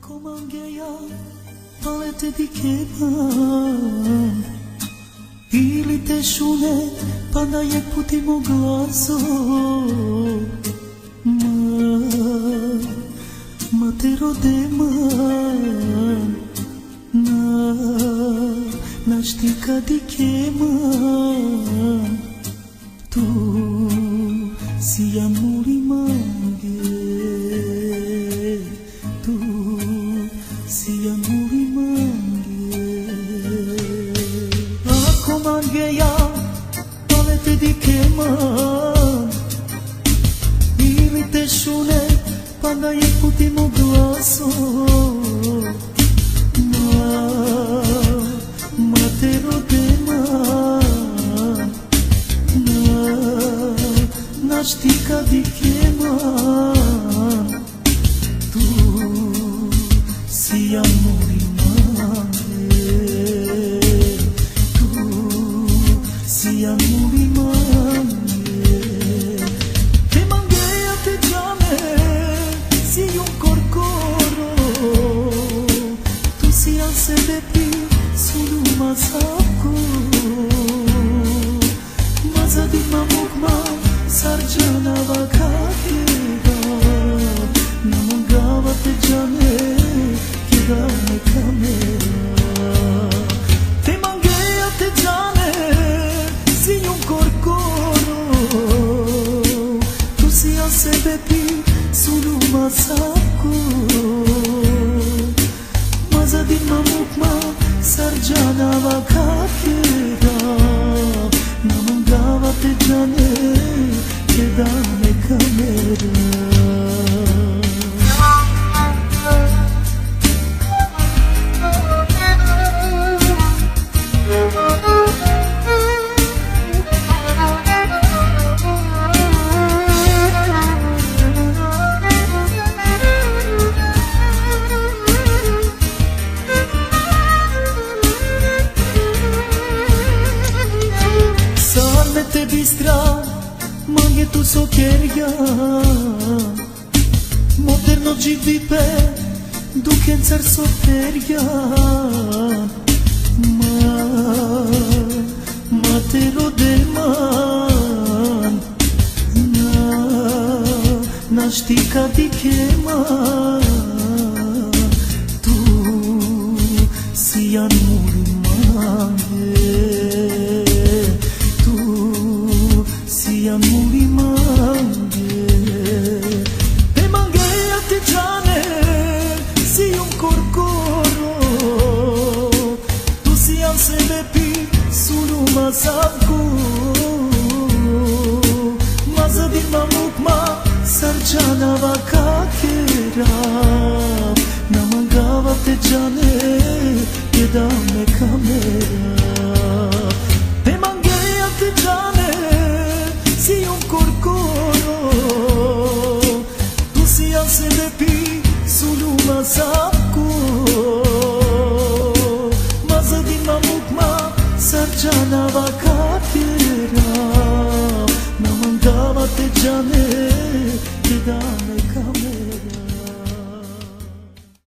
Komangeja, ale te dikeman ili te šune, pa da je putimo glaso. Ma te rodeman, na štika dikeman, tu si amuri mange, tu si amuri mange. Ako mangeja, ale te dikeman ili te šune, pa da je putimo glaso. Ma te rodeman, na štika dikeman, tu si amuri mange, tu si amuri mange. Te mangeja te džame, si un corcoro, tu si al sedepi sulu masako. Mazadi mamukma sarjana vakakega, namangava te džame, keda me kamera. Te mangeja te džame, si un corcoro, tu si al sedepi sulu masako. Mazadin mamukma sarjana vakakega, namangava te džane, keda me kamera. Te bistra, mange tu sokerja, moderno GDP, duken car soterja. Ma te rodeman, na štika dikeman, tu si amuri mange, si amuri mange. Te mangeja te džane, si un corcoro, tu si al sedepi sulu masako. Mazadin mamukma sarjana vakakera, namangava te džane, keda me kamera. Te mangeja te džane, si un corcoro, tu si al sedepi sulu masako.